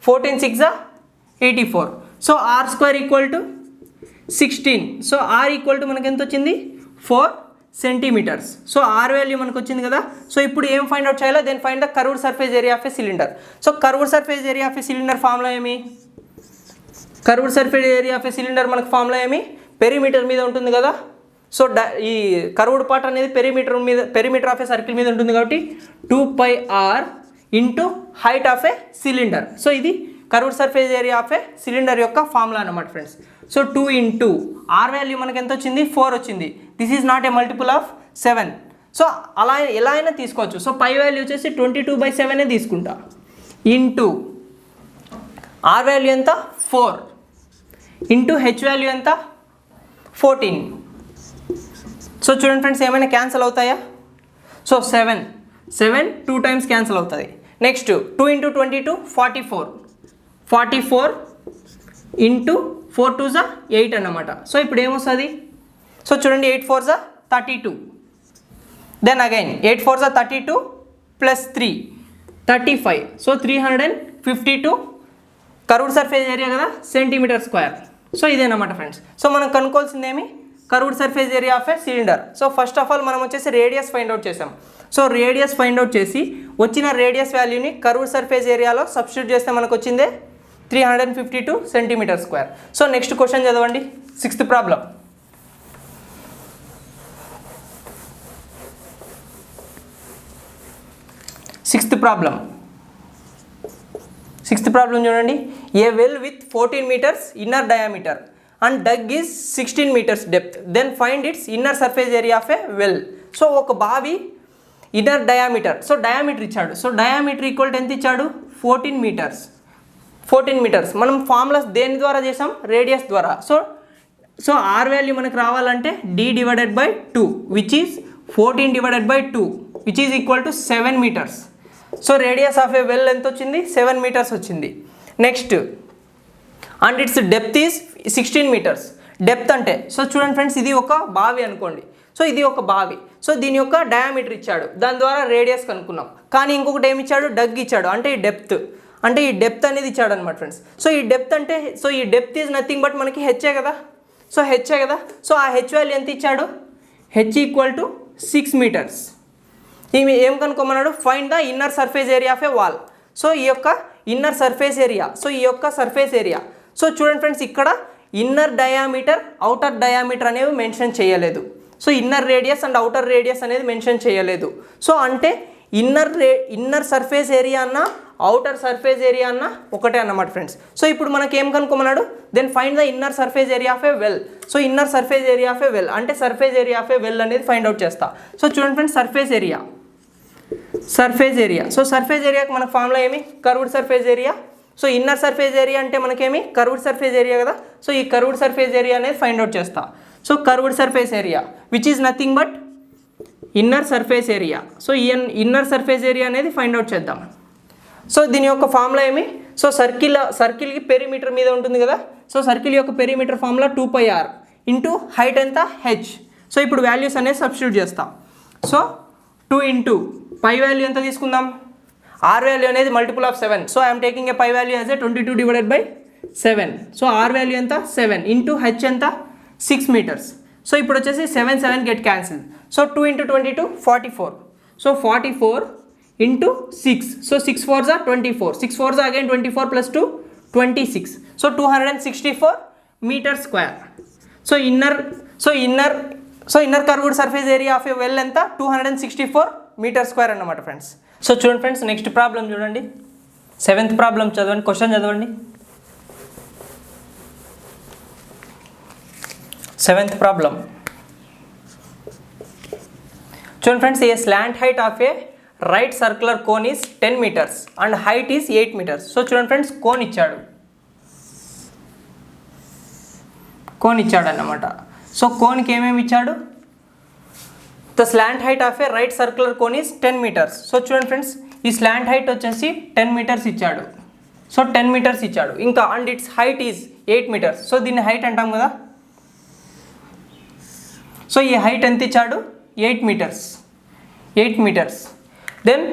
14 6 84. So r² equal to 16. So r equal to మనకి ఎంత వచ్చింది 4 centimeters. సో ఆర్ వాల్యూ మనకు వచ్చింది కదా. సో ఇప్పుడు ఏం ఫైండ్ అవుట్ చేయాలో, then find the curved surface area of a cylinder. So curved surface area of a cylinder formula ఏమి, curved surface area of a cylinder మనకు ఫార్ములా ఏమి perimeter మీద ఉంటుంది కదా. సో ఈ కర్వ్డ్ పార్ట్ అనేది పెరిమీటర్ ఆఫ్ ఏ సర్కిల్ మీద ఉంటుంది కాబట్టి 2πr into height of a cylinder. So ఇది curved surface area of a cylinder యొక్క ఫార్ములా అన్నమాట friends. So 2 into r value మనకి ఎంత వచ్చింది 4 వచ్చింది. This is not a multiple of 7. So అలా ఎలా అయినా తీసుకోవచ్చు. సో పై వాల్యూ వచ్చేసి 22/7 తీసుకుంటా, ఇంటూ ఆర్ వాల్యూ ఎంత 4 ఇంటూ హెచ్ వాల్యూ ఎంత 14. సో చూడండి ఫ్రెండ్స్ ఏమైనా క్యాన్సిల్ అవుతాయా, సో 7 2 times క్యాన్సిల్ అవుతుంది. నెక్స్ట్ 2 ఇంటూ 22 44 ఇంటూ 4 2 8 అన్నమాట. సో ఇప్పుడు ఏమొస్తుంది, సో చూడండి 8 4 32. Then again 8 4 32 + 3 35. So 352 curved surface area కదా సెంటీమీటర్ స్క్వేర్. సో ఇదేనమాట ఫ్రెండ్స్. సో మనం కనుక్కోవాల్సింది ఏమి curved surface area of a cylinder. So first of all మనం వచ్చేసి రేడియస్ ఫైండ్ అవుట్ చేసాం. సో రేడియస్ ఫైండ్ అవుట్ చేసి వచ్చిన రేడియస్ వాల్యూని కర్వ్డ్ సర్ఫేస్ ఏరియాలో సబ్స్టిట్యూట్ చేస్తే మనకు వచ్చిందే 352 centimeters square. So next question చదవండి, సిక్స్త్ ప్రాబ్లం. సిక్స్త్ ప్రాబ్లం చూడండి. A well with 14 meters inner diameter and dug is 16 meters depth, then find its inner surface area of a well. So ఒక బావి inner diameter, so diameter ఇచ్చాడు. So diameter equal to ఎంత ఇచ్చాడు 14 meters. మనం formulas దేని ద్వారా చేసాం, radius ద్వారా. సో ఆర్ వాల్యూ మనకు రావాలంటే d/2 which is 14/2 which is equal to 7 meters. So radius of a well ఎంత వచ్చింది 7 meters వచ్చింది. Next and it's depth is 16 meters. Depth అంటే సో చూడండి ఫ్రెండ్స్ ఇది ఒక బావి అనుకోండి. సో ఇది ఒక బావి, సో దీని యొక్క డయామీటర్ ఇచ్చాడు, దాని ద్వారా రేడియస్ కనుక్కున్నాం. కానీ ఇంకొకటి ఏమి ఇచ్చాడు, డగ్ ఇచ్చాడు, అంటే ఈ డెప్త్ అనేది ఇచ్చాడు అనమాట ఫ్రెండ్స్. సో ఈ డెప్త్ అంటే సో ఈ డెప్త్ ఈజ్ నథింగ్ బట్ మనకి హెచ్చే కదా. సో ఆ హెచ్ వాల్యూ ఎంత ఇచ్చాడు, హెచ్ ఈక్వల్ టు 6 meters. ఇవి ఏం కనుక్కోమన్నాడు, find the inner surface area of a wall. So ఈ యొక్క inner surface area, surface area. So చూడండి ఫ్రెండ్స్ ఇక్కడ ఇన్నర్ డయామీటర్ అవుటర్ డయామీటర్ అనేవి మెన్షన్ చేయలేదు. So inner radius and outer radius అనేది మెన్షన్ చేయలేదు. సో అంటే ఇన్నర్ సర్ఫేస్ ఏరియా అన్న అవుటర్ సర్ఫేస్ ఏరియా అన్న ఒకటే అన్నమాట ఫ్రెండ్స్. సో ఇప్పుడు మనకి ఏం కనుక్కోమన్నాడు, then find the inner surface area of a well. So inner surface area of a well అంటే surface area of a well అనేది ఫైండ్ అవుట్ చేస్తా. సో చూడండి friends surface area. So surface ఏరియాకి మనకు ఫార్ములా ఏమి, curved surface area. So inner surface area అంటే మనకేమి curved surface area కదా. సో ఈ కర్వ్డ్ సర్ఫేస్ ఏరియా అనేది ఫైండ్ అవుట్ చేస్తా. So curved surface area which is nothing but inner surface area. So ఈ ఇన్నర్ సర్ఫేస్ ఏరియా అనేది find out చేద్దాం. So దీని యొక్క ఫార్ములా ఏమి? సో సర్కిల్కి పెరిమీటర్ మీద ఉంటుంది కదా. సో సర్కిల్ యొక్క perimeter formula 2πr into height ఎంత h. సో ఇప్పుడు వాల్యూస్ అనేది సబ్స్టిట్యూట్ చేస్తాం. సో 2 ఇంటూ పై వాల్యూ ఎంత తీసుకుందాం? r వాల్యూ అనేది multiple of 7. So I'm taking a pi value as a 22 divided by 7. So r value ఎంత? 7 into h ఎంత? 6 metres. So ఇప్పుడు వచ్చేసి 7 get cancel. So 2 into 22 44. So 44 into 6. So 6 4s are 24. 6 4s are again 24 plus 2 26. So 264 metre square. So inner curved surface area of a well ఎంత? 264 metre square అన్నమాట friends. So చూడండి friends, next problem చూడండి. 7th problem చదవండి, question చదవండి. 7th problem చూడండి friends. A slant height of a right circular cone is 10 metres and height is 8 metres. So చూడండి friends, cone ఇచ్చాడు అన్నమాట. సో కోన్కి ఏమేమి ఇచ్చాడు? The slant height of a right circular cone is 10 metres. So చూడండి friends, ఈ slant height వచ్చేసి 10 metres ఇచ్చాడు. సో 10 మీటర్స్ ఇచ్చాడు. ఇంకా and its height is 8 metres. So దీన్ని హైట్ అంటాం కదా. సో ఈ హైట్ ఎంత ఇచ్చాడు? 8 metres. Then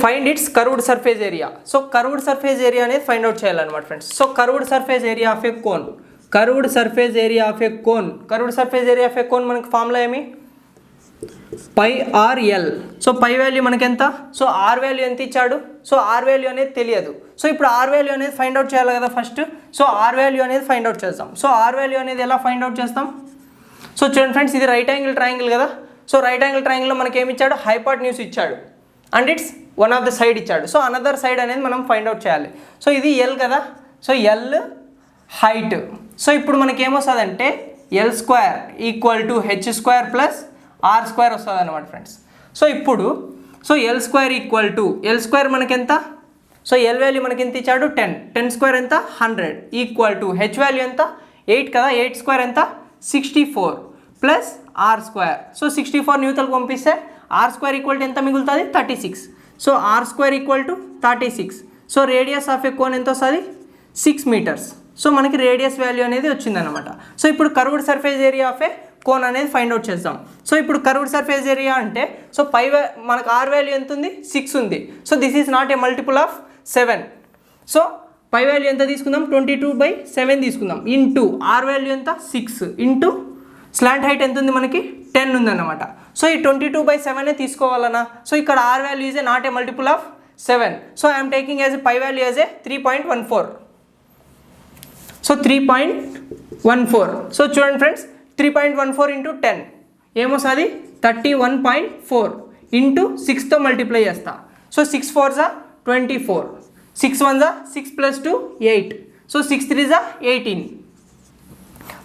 find its curved surface area. So curved surface area అనేది ఫైండ్ అవుట్ చేయాలన్నమాట friends. So curved surface area of a cone మనకి ఫార్ములా ఏమి? πr/l. సో పై వాల్యూ మనకి ఎంత? సో r వాల్యూ ఎంత ఇచ్చాడు? సో r వాల్యూ అనేది తెలియదు. సో ఇప్పుడు r వాల్యూ అనేది ఫైండ్ అవుట్ చేయాలి కదా ఫస్ట్. సో r వాల్యూ అనేది ఫైండ్ అవుట్ చేస్తాం. సో r వాల్యూ అనేది ఎలా ఫైండ్ అవుట్ చేస్తాం? సో చూడండి ఫ్రెండ్స్, ఇది రైట్ యాంగిల్ ట్రయాంగిల్ కదా. సో రైట్ యాంగిల్ ట్రయాంగిల్లో మనకి ఏమి ఇచ్చాడు? హైపాటన్యూస్ ఇచ్చాడు and it's one of the side ఇచ్చాడు. సో అనదర్ సైడ్ అనేది మనం ఫైండ్ అవుట్ చేయాలి. సో ఇది ఎల్ కదా. So L height. సో ఇప్పుడు మనకి ఏమొస్తుందంటే l² = h² ప్లస్ r² వస్తుంది అనమాట ఫ్రెండ్స్. సో ఇప్పుడు l² మనకి ఎంత? సో ఎల్ వాల్యూ మనకి ఎంత ఇచ్చాడు? 10 ఎంత? 100 = h వాల్యూ ఎంత? 8 కదా. 8² ఎంత? 64 ప్లస్ r². సో 64 న్యూట్రల్కి పంపిస్తే r² ఎంత మిగులుతుంది? 36. So r² 36. So radius of a cone ఎంత వస్తుంది? 6 మీటర్స్. సో మనకి రేడియస్ వాల్యూ అనేది వచ్చిందనమాట. సో ఇప్పుడు curved surface area of a cone అనేది ఫైండ్ అవుట్ చేద్దాం. సో ఇప్పుడు కర్వ్డ్ సర్ఫేస్ ఏరియా అంటే సో మనకు r వాల్యూ ఎంత ఉంది? 6 ఉంది. So this is not a multiple of 7. So pi value ఎంత తీసుకుందాం? 22/7 తీసుకుందాం. ఇంటూ r వాల్యూ ఎంత? 6 ఇంటూ స్లాంట్ హైట్ ఎంత ఉంది మనకి? 10 ఉందన్నమాట. సో ఈ 22/7 తీసుకోవాలన్నా. సో ఇక్కడ r value is not a multiple of 7. So I'm taking as pi value as a 3.14. So 3.14. So చూడండి ఫ్రెండ్స్, 3.14 ఇంటూ 10 ఏమొస్తుంది? 31.4 ఇంటూ 6తో మల్టిప్లై చేస్తా. So 6 4s are 24. 6 1s are 6 plus 2 8. So 6 3s are 18.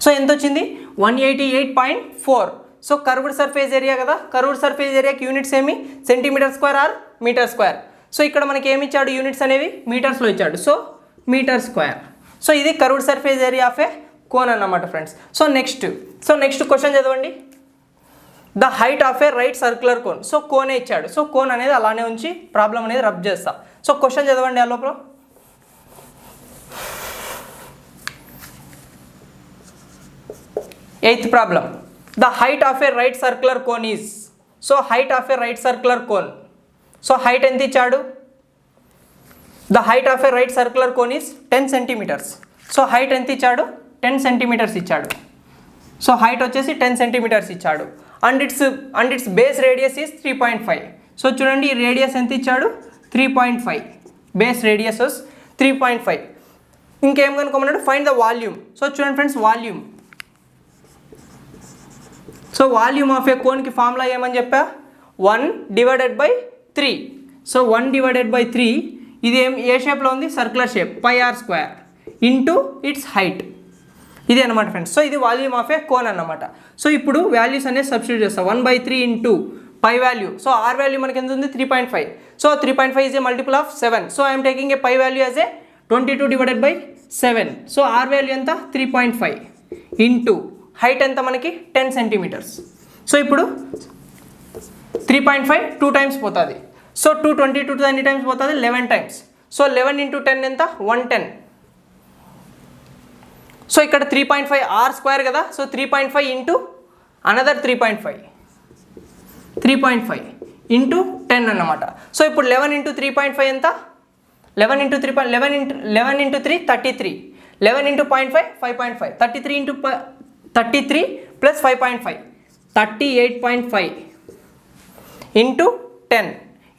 So ఎంత వచ్చింది? 188.4. So curved surface area కదా. Curved surface ఏరియాకి units ఏమి? Centimetre square or metre square. So ఇక్కడ మనకి ఏమి ఇచ్చాడు? యూనిట్స్ అనేవి మీటర్స్లో ఇచ్చాడు. So metre square. సో ఇది curved surface area of a cone అన్నమాట ఫ్రెండ్స్. సో నెక్స్ట్ క్వశ్చన్ చదవండి. The height of a right circular cone. So కోనే ఇచ్చాడు. సో కోన్ అనేది అలానే ఉంచి ప్రాబ్లం అనేది రబ్ చేస్తా. సో క్వశ్చన్ చదవండి. ఆ లోపల 8th problem. The height of a right circular cone is. So height of a right circular cone. So height ఎంత ఇచ్చాడు? The height of a right circular cone is 10 centimetres. So height ఎంత ఇచ్చాడు? 10 centimetres ఇచ్చాడు. So height వచ్చేసి 10 centimetres ఇచ్చాడు. And its base radius is 3.5. So చూడండి, ఈ radius ఎంత ఇచ్చాడు? 3.5. Base radius 3.5. ఇంకేం కనుక్కోమన్నాడు? Find the volume. సో చూడండి friends, volume. So volume of a కోన్కి ఫార్ములా ఏమని చెప్పా? 1/3. సో 1/3 ఇది ఏ షేప్లో ఉంది? Circular shape. πr² into its height. ఇది అనమాట ఫ్రెండ్స్. సో ఇది వాల్యూమ్ ఆఫ్ ఏ కోన్ అన్నమాట. సో ఇప్పుడు వాల్యూస్ అనేది సబ్స్టిట్యూట్ చేస్తాం. 1/3 into pi value. So r value మనకి ఎంత ఉంది? 3.5. So 3.5 is a multiple of 7. So I'm taking a pi value as a 22/7. So r value ఎంత? 3.5 into height ఎంత మనకి? 10 సెంటీమీటర్స్. సో ఇప్పుడు 3.5 2 టైమ్స్ పోతుంది. సో 222 ఎన్ని టైమ్స్ పోతుంది 11 టైమ్స్. సో 11 × 10 ఎంత 110. సో ఇక్కడ 3.5 r స్క్వేర్ కదా. సో 3.5 ఇంటూ అనదర్ 3.5 ఇంటూ 10 అన్నమాట. సో ఇప్పుడు 11 × 3.5 ఎంత 11 × 3 33. 11 × 0.5 5.5. 33 ప్లస్ 5.5 38.5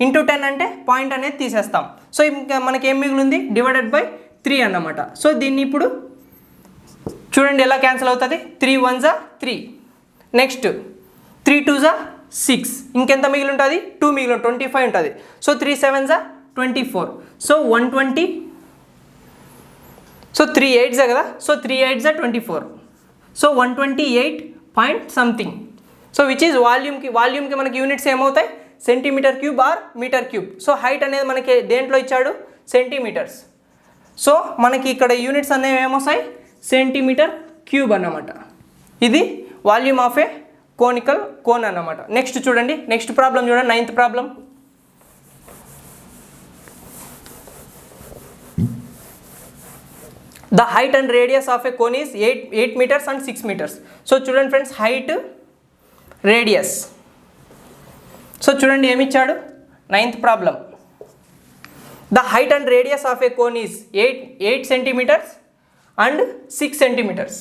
ఇంటూ 10 అంటే పాయింట్ అనేది తీసేస్తాం. సో ఇంకా మనకి ఏం మిగిలింది డివైడెడ్ బై 3 అన్నమాట. సో దీన్ని ఇప్పుడు చూడండి ఎలా క్యాన్సిల్ అవుతుంది. 3 1s 3, నెక్స్ట్ 3 2s 6, ఇంకెంత మిగిలి ఉంటుంది 2 మిగిలి 25 ఉంటుంది. So 3 7s 24. So 120. So 3 8s కదా. So 3 8s 24. So 128 point something. So which is వాల్యూమ్కి మనకి యూనిట్స్ ఏమవుతాయి centimetre cube or metre cube. So height అనేది మనకి దేంట్లో ఇచ్చాడు సెంటీమీటర్స్. సో మనకి ఇక్కడ యూనిట్స్ అనేవి ఏమొస్తాయి సెంటీమీటర్ క్యూబ్ అన్నమాట. ఇది volume of a conical cone అన్నమాట. నెక్స్ట్ చూడండి, నెక్స్ట్ ప్రాబ్లం చూడండి, 9th problem. The height and radius of a cone is 8 meters and 6 meters. So చూడండి ఫ్రెండ్స్, హైట్ రేడియస్. సో చూడండి ఏమి ఇచ్చాడు 9th problem. The height and radius of a cone is 8 centimeters and 6 centimeters.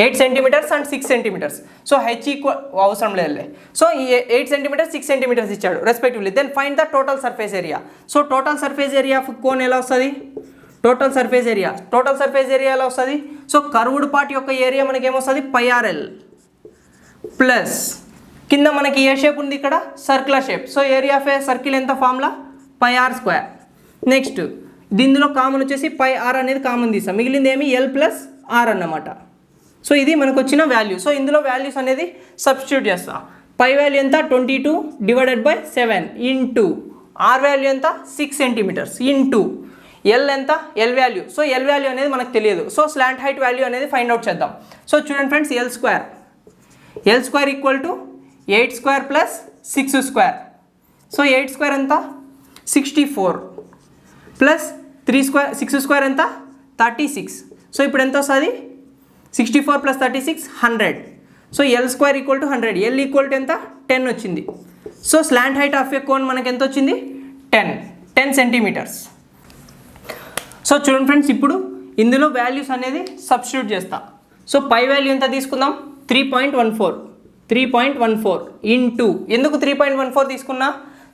8 centimeters and 6 centimeters. So h equal అవసరం లేదులే. So 8 centimeters 6 centimeters ఇచ్చాడు respectively. Then find the total surface area. So total surface area of cone ఎలా వస్తుంది total surface area ఎలా వస్తుంది. So curved part యొక్క area మనకి ఏమొస్తుంది πrl ప్లస్ కింద మనకి ఏ షేప్ ఉంది ఇక్కడ circular shape. So area of a circle ఎంత ఫార్ములా πr². నెక్స్ట్ దీనిలో కామన్ వచ్చేసి πr అనేది కామన్ తీసాం, మిగిలింది ఏమి l + r అన్నమాట. సో ఇది మనకు వచ్చిన వాల్యూ. సో ఇందులో వాల్యూస్ అనేది సబ్స్టిట్యూట్ చేస్తా. π వాల్యూ ఎంత 22 divided by 7 into r value ఎంత 6 సెంటీమీటర్స్ ఇంటూ ఎల్ ఎంత L value. So L value అనేది మనకు తెలియదు. సో స్లాంట్ హైట్ వాల్యూ అనేది ఫైండ్ అవుట్ చేద్దాం. సో చూడండి friends, L square equal to 8² plus 6². So 8² ఎంత 64 ప్లస్ 6² ఎంత 36. సో ఇప్పుడు ఎంత వస్తుంది 64 plus 36 100. So l equal to 100. L equal to ఎంత 10 వచ్చింది. So slant height of a cone మనకి ఎంత వచ్చింది 10 సెంటీమీటర్స్. సో చూడండి ఫ్రెండ్స్, ఇప్పుడు ఇందులో వాల్యూస్ అనేది సబ్స్టిట్యూట్ చేస్తా. సో పై వాల్యూ ఎంత తీసుకుందాం 3.14 ఇంటూ ఎందుకు 3.14 తీసుకున్నా.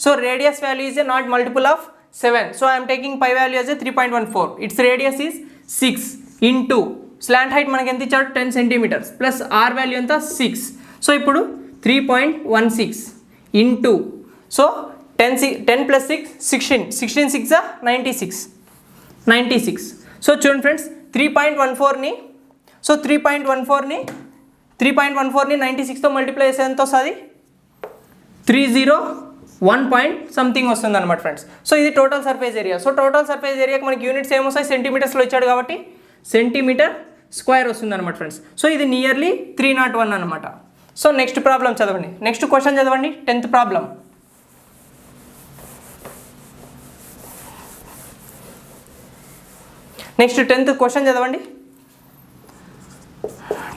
So radius value is a not multiple of 7. So I'm taking pi value as a 3.14. Its radius is 6 into slant height మనకి ఎంత ఇచ్చాడు 10 సెంటీమీటర్స్ ప్లస్ ఆర్ వాల్యూ ఎంత 6. సో ఇప్పుడు 3.16 ఇంటూ సో 10 ప్లస్ 6 16 6 96. సో చూడండి friends, 3.14ని 96తో multiply చేస్తే ఎంత వస్తుంది 301 point something వస్తుంది అనమాట ఫ్రెండ్స్. సో ఇది total surface area. So total surface ఏరియాకి మనకి యూనిట్స్ ఏమొస్తాయి సెంటీమీటర్స్లో ఇచ్చాడు కాబట్టి సెంటీమీటర్ స్క్వేర్ వస్తుంది అనమాట ఫ్రెండ్స్. సో ఇది నియర్లీ 301 అనమాట. సో నెక్స్ట్ ప్రాబ్లం చదవండి, నెక్స్ట్ క్వశ్చన్ చదవండి 10th problem. Next 10th question చదవండి.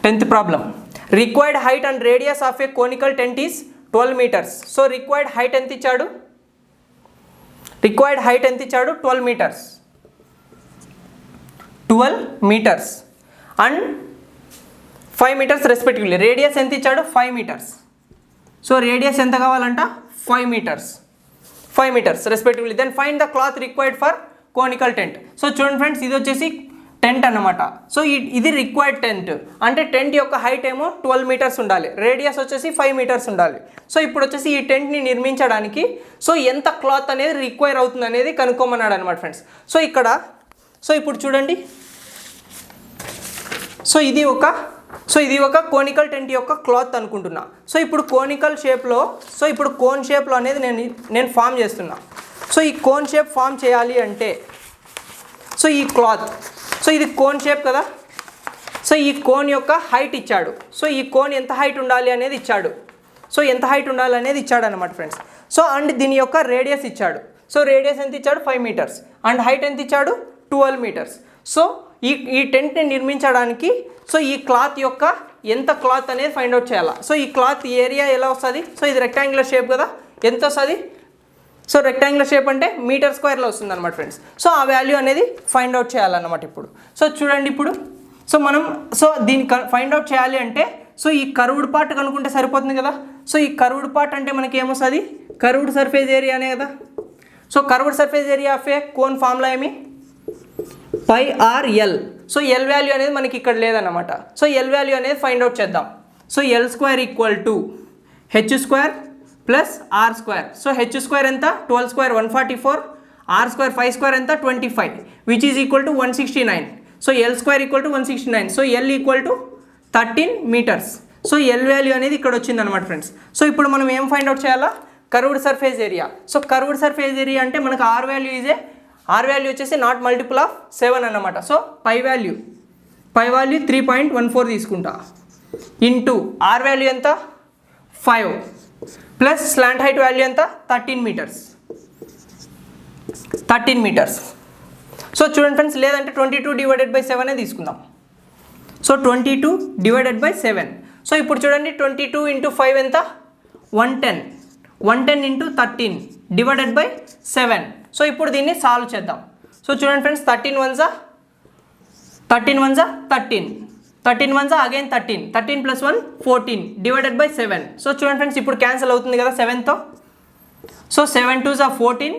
10th problem. Required height and radius of a conical tent is 12 metres. So required height ఎంత ఇచ్చాడు 12 metres. 12 metres and 5 metres respectively. Radius ఎంత ఇచ్చాడు 5 metres. So radius ఎంత కావాలంట 5 metres respectively. Then find the cloth required for conical tent. So చూడండి friends, ఇది వచ్చేసి tent అన్నమాట. సో ఇది రిక్వైర్డ్ టెంట్ అంటే టెంట్ యొక్క హైట్ ఏమో 12 మీటర్స్ ఉండాలి, రేడియస్ వచ్చేసి 5 మీటర్స్ ఉండాలి. సో ఇప్పుడు వచ్చేసి ఈ టెంట్ని నిర్మించడానికి సో ఎంత క్లాత్ అనేది రిక్వైర్ అవుతుంది అనేది కనుక్కోమన్నాడు అనమాట ఫ్రెండ్స్. సో ఇక్కడ సో ఇప్పుడు చూడండి, సో ఇది ఒక కోనికల్ టెంట్ యొక్క క్లాత్ అనుకుంటున్నా. సో ఇప్పుడు కోనికల్ షేప్లో ఇప్పుడు కోన్ షేప్లో అనేది నేను ఫామ్ చేస్తున్నా. సో ఈ కోన్ షేప్ ఫామ్ చేయాలి అంటే సో ఈ క్లాత్ సో ఇది కోన్ షేప్ కదా. సో ఈ కోన్ యొక్క హైట్ ఇచ్చాడు. సో ఈ కోన్ ఎంత హైట్ ఉండాలి అనేది ఇచ్చాడు. సో ఎంత హైట్ ఉండాలనేది ఇచ్చాడు అనమాట ఫ్రెండ్స్. సో అండ్ దీని యొక్క రేడియస్ ఇచ్చాడు. సో రేడియస్ ఎంత ఇచ్చాడు 5 మీటర్స్ అండ్ హైట్ ఎంత ఇచ్చాడు 12 మీటర్స్. సో ఈ టెంట్ని నిర్మించడానికి సో ఈ క్లాత్ యొక్క ఎంత క్లాత్ అనేది ఫైండ్ అవుట్ చేయాలి. సో ఈ క్లాత్ ఏరియా ఎలా వస్తుంది, సో ఇది రెక్టాంగులర్ షేప్ కదా, ఎంత వస్తుంది, సో రెక్టాంగులర్ షేప్ అంటే మీటర్ స్క్వేర్లో వస్తుంది అనమాట ఫ్రెండ్స్. సో ఆ వాల్యూ అనేది ఫైండ్ అవుట్ చేయాలన్నమాట ఇప్పుడు. సో చూడండి ఇప్పుడు సో మనం సో దీన్ని ఫైండ్ అవుట్ చేయాలి అంటే సో ఈ కర్వ్డ్ పార్ట్ కనుక్కుంటే సరిపోతుంది కదా. సో ఈ కర్వ్డ్ పార్ట్ అంటే మనకి ఏమొస్తుంది, కర్వ్డ్ సర్ఫేస్ ఏరియానే కదా. So curved surface area of a cone formula ఏమి pi r l. So L value అనేది మనకి ఇక్కడ లేదన్నమాట. సో ఎల్ వాల్యూ అనేది ఫైండ్ అవుట్ చేద్దాం. So L square equal to h square plus r square. So h square ఎంత 12 square 144, are square 5 square ఎంత 25 which is equal to 169. So L square equal to 169. So L equal to 13 metres. So L value అనేది ఇక్కడ వచ్చింది అనమాట friends. So ఇప్పుడు మనం ఏం find out చేయాలా, curved surface area. So curved surface area అంటే మనకు ఆర్ వాల్యూ వచ్చేసి నాట్ మల్టిపుల్ ఆఫ్ 7 అన్నమాట. సో పై వాల్యూ 3.14 తీసుకుంటా ఇంటూ ఆర్ వాల్యూ ఎంత 5 ప్లస్ స్లాంట్ హైట్ వాల్యూ ఎంత 13 మీటర్స్. సో చూడండి ఫ్రెండ్స్, లేదంటే 22 డివైడెడ్ బై 7 తీసుకుందాం. So 22 divided by 7. సో ఇప్పుడు చూడండి 22 ఇంటూ 5 ఎంత 110 ఇంటూ 13 డివైడెడ్ బై 7. సో ఇప్పుడు దీన్ని సాల్వ్ చేద్దాం. సో చూడండి friends, 13 1 13 1 again 13 plus 1 14 divided by 7. So చూడండి ఫ్రెండ్స్, ఇప్పుడు క్యాన్సిల్ అవుతుంది కదా 7తో. సో 7 2 30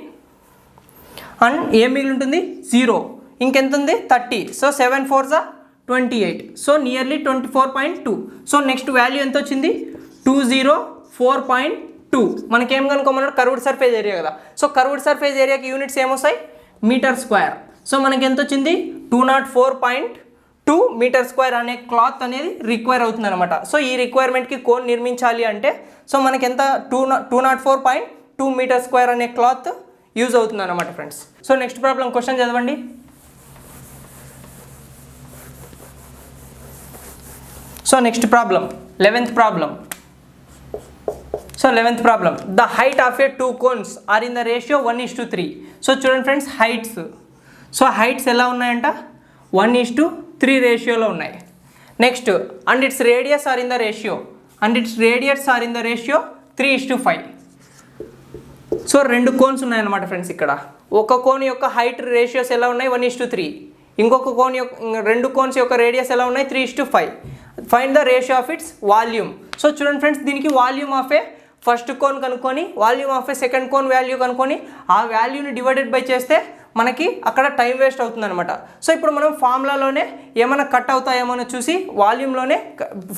అండ్ ఏం మిగిలి ఉంటుంది 0, ఇంకెంత ఉంది 30. So 7 4 28. So nearly 24.2. So next value ఎంత వచ్చింది 204.2. మనకేం కనుక్కోమన్నాడు కర్వ్డ్ సర్ఫేస్ ఏరియా కదా. సో కర్వ్డ్ సర్ఫేస్ ఏరియాకి యూనిట్స్ ఏమొస్తాయి మీటర్ స్క్వేర్. సో మనకి ఎంత వచ్చింది 204.2 మీటర్ స్క్వేర్ అనే క్లాత్ అనేది రిక్వైర్ అవుతుంది అనమాట. సో ఈ రిక్వైర్మెంట్కి కోన్ నిర్మించాలి అంటే సో మనకి ఎంత 204.2 మీటర్ స్క్వేర్ అనే క్లాత్ యూజ్ అవుతుంది అనమాట friends. So next problem question చదవండి. So next problem 11th problem. So 11th problem, the height of a 2 cones are in the ratio 1:3. So చూడండి ఫ్రెండ్స్, హైట్స్ ఎలా ఉన్నాయంట 1:3 రేషియోలో ఉన్నాయి. Next and its radius are in the ratio 3:5. So 2 cones ఉన్నాయన్నమాట friends. ఇక్కడ ఒక cone యొక్క height ratios ఎలా ఉన్నాయి 1:3, ఇంకొక కోన్ యొక్క 2 కోన్స్ యొక్క రేడియస్ ఎలా ఉన్నాయి 3:5. Find the ratio of its volume. So చూడండి ఫ్రెండ్స్, దీనికి volume of a first cone కనుక్కొని volume of a second cone value కనుక్కొని ఆ వాల్యూని డివైడెడ్ బై చేస్తే మనకి అక్కడ టైం వేస్ట్ అవుతుంది అనమాట. సో ఇప్పుడు మనం ఫార్ములాలోనే ఏమైనా కట్ అవుతాయేమో చూసి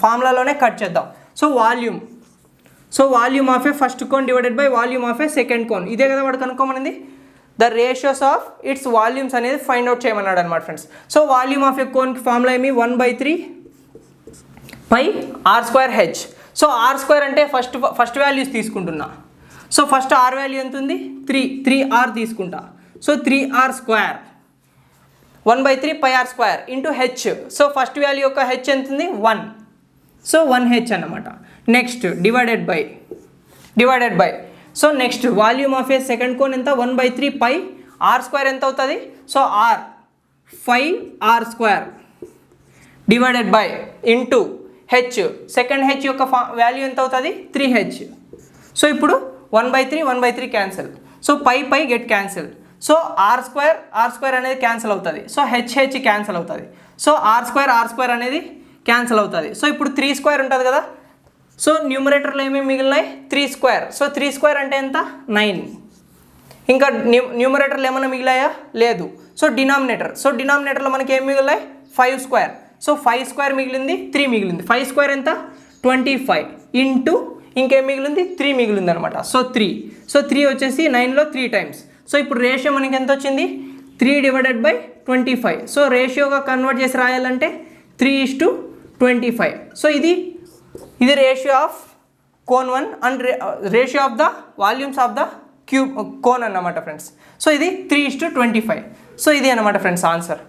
ఫార్ములాలోనే కట్ చేద్దాం. So volume of a first cone divided by volume of a second cone, ఇదే కదా వాడు కనుక్కోమనింది. The ratios of its volumes అనేది ఫైండ్ అవుట్ చేయమన్నాడు అనమాట friends. So volume of a కోన్కి ఫార్ములా ఏమి 1/3 pi are square h. So are square అంటే ఫస్ట్ వాల్యూస్ తీసుకుంటున్నా. సో ఫస్ట్ ఆర్ వాల్యూ ఎంత ఉంది 3r తీసుకుంటా. So 3r square 1/3 pi are square into H. So first value యొక్క H ఎంత ఉంది 1. సో 1h అన్నమాట. Next divided by so next volume of a second cone ఎంత 1/3 pi are square ఎంత అవుతుంది. So R 5r square divided by into H. Second H యొక్క వాల్యూ ఎంత అవుతుంది 3h. సో ఇప్పుడు 1/3 cancel. So pi get cancel. So are square అనేది cancel అవుతుంది. సో హెచ్ క్యాన్సిల్ అవుతుంది. సో ఆర్ స్క్వేర్ అనేది క్యాన్సిల్ అవుతుంది. సో ఇప్పుడు 3 స్క్వేర్ ఉంటుంది కదా. సో న్యూమరేటర్లో ఏమేమి మిగిలినాయి 3 స్క్వేర్. సో 3 స్క్వేర్ అంటే ఎంత 9. ఇంకా న్యూమరేటర్లు ఏమైనా మిగిలాయా లేదు. సో డినామినేటర్లో మనకి ఏం మిగిలినాయి 5 స్క్వేర్. సో 5 స్క్వేర్ మిగిలింది 3 మిగిలింది. 5 స్క్వేర్ ఎంత 25 ఇంటూ ఇంకేం మిగిలింది 3 మిగిలింది అనమాట. సో 3 వచ్చేసి 9లో 3 టైమ్స్. సో ఇప్పుడు రేషియో మనకి ఎంత వచ్చింది 3/25. సో రేషియోగా కన్వర్ట్ చేసి రాయాలంటే 3:25. సో ఇది ratio of cone 1 and ratio of the volumes of the cone అన్నమాట ఫ్రెండ్స్. సో ఇది 3:25. సో ఇది అన్నమాట ఫ్రెండ్స్ ఆన్సర్.